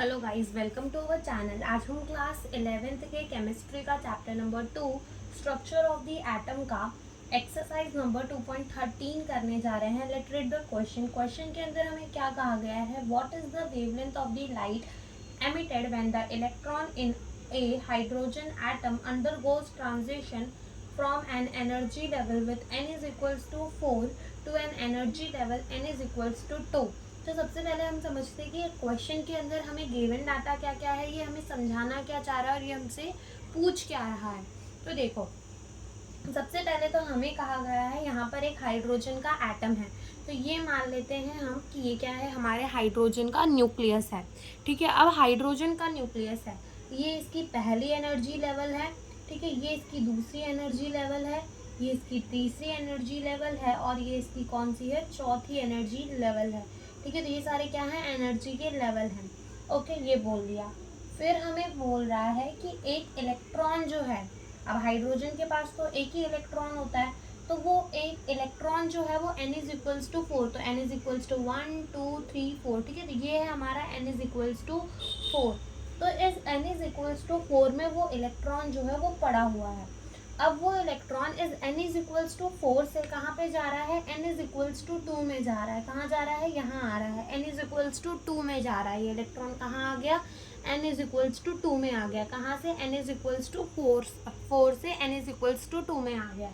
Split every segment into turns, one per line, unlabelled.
Hello guys, welcome to our channel. आज हम class 11th के केमिस्ट्री का chapter number 2 structure of the atom का एक्सरसाइज नंबर 2.13 करने जा रहे हैं। Let read the question. Question के अंदर हमें क्या कहा गया है? What is the wavelength of the light emitted when the electron in a hydrogen atom undergoes transition from an energy level with n is equals to 4 to an energy level n is equals to 2। तो सबसे पहले हम समझते हैं कि question के अंदर हमें गिवन डाटा क्या क्या है, ये हमें समझाना क्या चाह रहा है और ये हमसे पूछ क्या रहा है। तो देखो, सबसे पहले तो हमें कहा गया है यहाँ पर एक हाइड्रोजन का एटम है। तो ये मान लेते हैं हम कि ये क्या है, हमारे हाइड्रोजन का न्यूक्लियस है। ठीक है, अब हाइड्रोजन का न्यूक्लियस है, ये इसकी पहली एनर्जी लेवल है। ठीक है, ये इसकी दूसरी एनर्जी लेवल है, ये इसकी तीसरी एनर्जी लेवल है और ये इसकी कौन सी है, चौथी एनर्जी लेवल है। ठीक है, तो ये सारे क्या हैं, एनर्जी के लेवल हैं। ओके, ये बोल दिया। फिर हमें बोल रहा है कि एक इलेक्ट्रॉन जो है, अब हाइड्रोजन के पास तो एक ही इलेक्ट्रॉन होता है, तो वो एक इलेक्ट्रॉन जो है वो n इज इक्वल्स टू 4, तो n इज इक्वल्स टू 1 2 3 4। ठीक है, तो ये है हमारा n इज इक्वल्स टू 4। तो इस n इज इक्वल्स टू 4 में वो इलेक्ट्रॉन जो है वो पड़ा हुआ है। अब वो इलेक्ट्रॉन इस n इज इक्वल्स टू 4 से कहाँ पे जा रहा है, n इज इक्वल्स टू 2 में जा रहा है। कहाँ जा रहा है, यहाँ आ रहा है। n इज इक्वल्स टू 2 में जा रहा है। ये इलेक्ट्रॉन कहाँ आ गया, n इज इक्वल्स टू 2 में आ गया। कहाँ से, n इज इक्वल्स टू 4 से n इज इक्वल्स टू 2 में आ गया।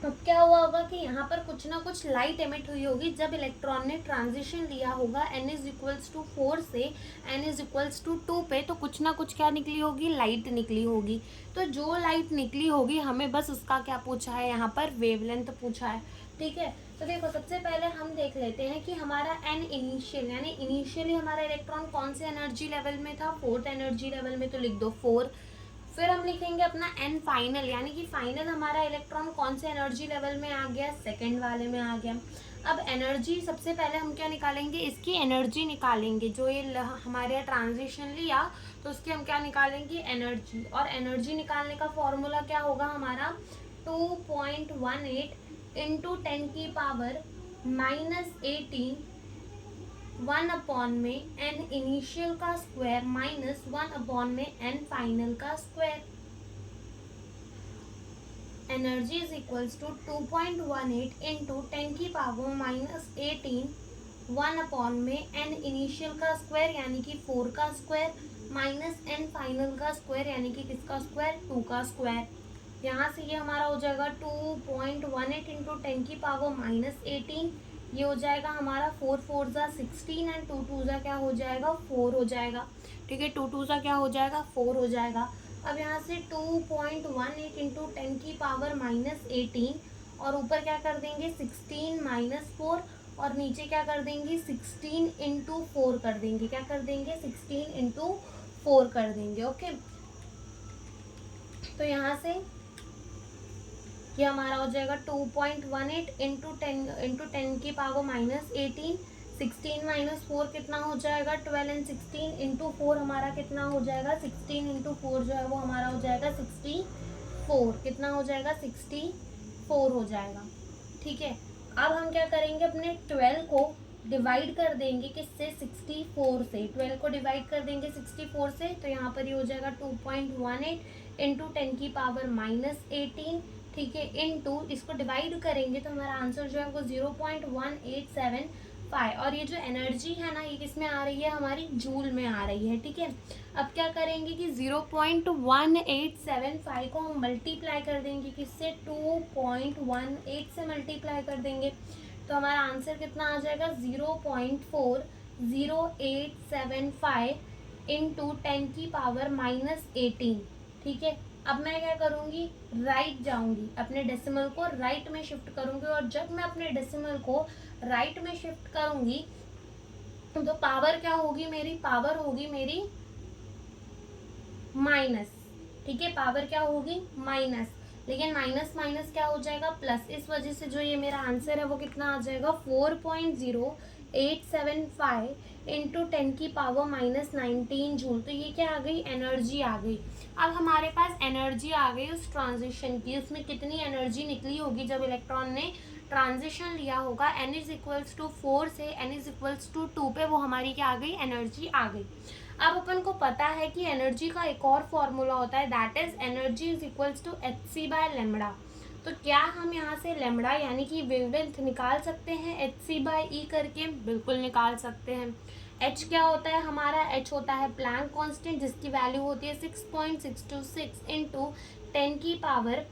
तो क्या हुआ होगा कि यहाँ पर कुछ ना कुछ लाइट एमिट हुई होगी जब इलेक्ट्रॉन ने ट्रांजिशन लिया होगा n इज इक्वल्स टू 4 से n इज इक्वल्स टू 2 पे, तो कुछ ना कुछ क्या निकली होगी, लाइट निकली होगी। तो जो लाइट निकली होगी हमें बस उसका क्या पूछा है, यहाँ पर वेवलेंथ पूछा है। ठीक है, तो देखो सबसे पहले हम देख लेते हैं कि हमारा n इनिशियल यानी इनिशियली हमारा इलेक्ट्रॉन कौन से एनर्जी लेवल में था, 4th एनर्जी लेवल में, तो लिख दो 4। फिर हम लिखेंगे अपना n फाइनल, यानी कि फाइनल हमारा इलेक्ट्रॉन कौन से एनर्जी लेवल में आ गया, सेकंड वाले में आ गया। अब एनर्जी सबसे पहले हम क्या निकालेंगे, इसकी एनर्जी निकालेंगे। जो ये हमारे यहाँ ट्रांजिशन लिया तो उसकी हम क्या निकालेंगे, एनर्जी। और एनर्जी निकालने का फॉर्मूला क्या होगा हमारा, 2.18 इंटू 10 की पावर -18 1 में n इनिशियल का स्क्वायर माइनस 1 में n फाइनल का square. Energy is equals to 2.18 into 10 की पावर -18 1 में n इनिशियल का स्क्वायर यानी कि 4 का स्क्वायर माइनस n फाइनल का स्क्वायर यानी कि किसका स्क्वायर, 2 का स्क्वायर। यहाँ से ये हमारा हो जाएगा 2.18 इंटू 10 की पावर -18, ये हो जाएगा हमारा 4 4 ज़ा 16 एंड 2 2 ज़ा क्या हो जाएगा, 4 हो जाएगा। ठीक है, 2 2 ज़ा क्या हो जाएगा, 4 हो जाएगा। अब यहाँ से 2.18 इंटू 10 की पावर -18 और ऊपर क्या कर देंगे 16 -4 और नीचे क्या कर देंगे 16 इंटू 4 कर देंगे। क्या कर देंगे, 16 इंटू 4 कर देंगे। ओके, तो यहाँ से ये हमारा हो जाएगा 2.18 इंटू 10 की पावर -18, 16 -4 कितना हो जाएगा 12 एंड 16 इंटू 4 हमारा कितना हो जाएगा, 16 इंटू 4 जो है वो हमारा हो जाएगा 64। कितना हो जाएगा, 64 हो जाएगा। ठीक है, अब हम क्या करेंगे, अपने 12 को डिवाइड कर देंगे किससे, 64 से। 12 को डिवाइड कर देंगे 64 से, तो यहाँ पर ये हो जाएगा 2.18 इंटू 10 की पावर -18। ठीक है, इनटू इसको डिवाइड करेंगे तो हमारा आंसर जो है वो 0.1875। और ये जो एनर्जी है ना, ये किस में आ रही है, हमारी जूल में आ रही है। ठीक है, अब क्या करेंगे कि 0.1875 को हम मल्टीप्लाई कर देंगे किससे, 2.18 से मल्टीप्लाई कर देंगे तो हमारा आंसर कितना आ जाएगा, 0.40875 इंटू 10 की पावर -18। ठीक है, अब मैं क्या करूँगी, राइट जाऊँगी, अपने डेसिमल को राइट में शिफ्ट करूँगी। और जब मैं अपने डेसिमल को राइट में शिफ्ट करूँगी तो पावर क्या होगी मेरी, पावर होगी मेरी माइनस। ठीक है, पावर क्या होगी, माइनस। लेकिन माइनस माइनस क्या हो जाएगा, प्लस। इस वजह से जो ये मेरा आंसर है वो कितना आ जाएगा, 4.0875 इंटू 10 की पावर -19 जूल। तो ये क्या आ गई, एनर्जी आ गई। अब हमारे पास एनर्जी आ गई उस ट्रांजिशन की, उसमें कितनी एनर्जी निकली होगी जब इलेक्ट्रॉन ने ट्रांजिशन लिया होगा n इज इक्वल्स टू 4 से n इज इक्वल्स टू 2 पे, वो हमारी क्या आ गई, एनर्जी आ गई। अब अपन को पता है कि एनर्जी का एक और फॉर्मूला होता है, that is energy is equals to hc/λ। तो क्या हम यहाँ से लैम्बडा यानी कि वेवलेंथ निकाल सकते हैं hc/e करके? बिल्कुल निकाल सकते हैं। h क्या होता है हमारा? h होता है प्लैंक कांस्टेंट, जिसकी वैल्यू होती है 6.626 इंटू 10 की पावर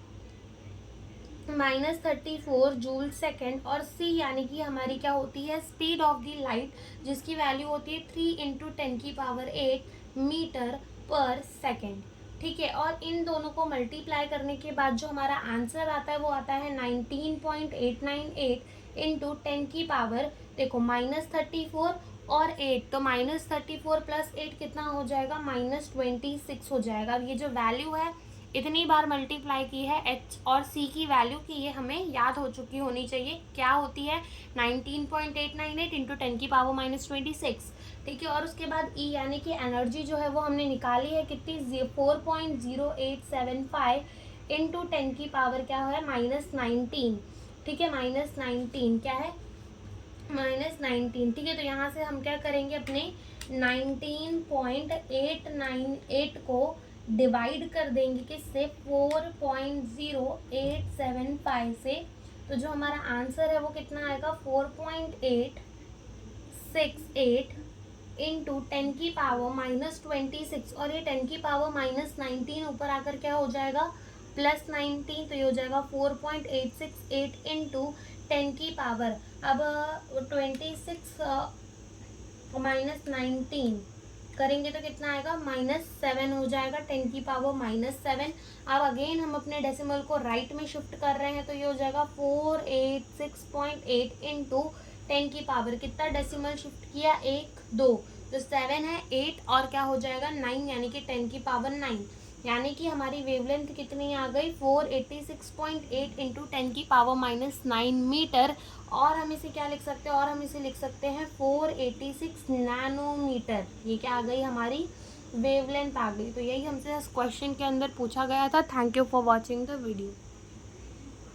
-34 जूल सेकेंड, और c यानी कि हमारी क्या होती है, स्पीड ऑफ द लाइट, जिसकी वैल्यू होती है 3 इंटू 10 की पावर 8 मीटर पर सेकेंड। ठीक है, और इन दोनों को मल्टीप्लाई करने के बाद जो हमारा आंसर आता है वो आता है 19.898 इंटू 10 की पावर, देखो -34 और 8, तो -34 प्लस 8 कितना हो जाएगा, -26 हो जाएगा। अब ये जो वैल्यू है इतनी बार मल्टीप्लाई की है h और c की वैल्यू की, ये हमें याद हो चुकी होनी चाहिए, क्या होती है 19.898 इंटू 10 की पावर -26। ठीक है, और उसके बाद e यानी कि एनर्जी जो है वो हमने निकाली है कितनी, 4.0875 इंटू 10 की पावर क्या है, -19। ठीक है, -19 क्या है, -19। ठीक है, तो यहाँ से हम क्या करेंगे, अपने 19.898 को डिवाइड कर देंगे किससे, 4.0875 से, तो जो हमारा आंसर है वो कितना आएगा, 4.868 इंटू 10 की पावर -26, और ये 10 की पावर -19 ऊपर आकर क्या हो जाएगा, +19, तो ये हो जाएगा 4.868 इंटू 10 की पावर, अब 26 -19 करेंगे तो कितना आएगा, -7 हो जाएगा, 10 की पावर -7। अब अगेन हम अपने डेसिमल को राइट में शिफ्ट कर रहे हैं, तो ये हो जाएगा 486.8 इंटू 10 की पावर, कितना डेसिमल शिफ्ट किया, 1 2, तो 7 है, 8 और क्या हो जाएगा 9, यानी कि 10 की पावर 9, यानी कि हमारी वेवलेंथ कितनी आ गई, 486.8 इंटू 10 की पावर -9 मीटर, और हम इसे क्या लिख सकते हैं, और हम इसे लिख सकते हैं 486 नैनोमीटर। ये क्या आ गई, हमारी वेवलेंथ आ गई। तो यही हमसे इस क्वेश्चन के अंदर पूछा गया था। Thank you for watching the video.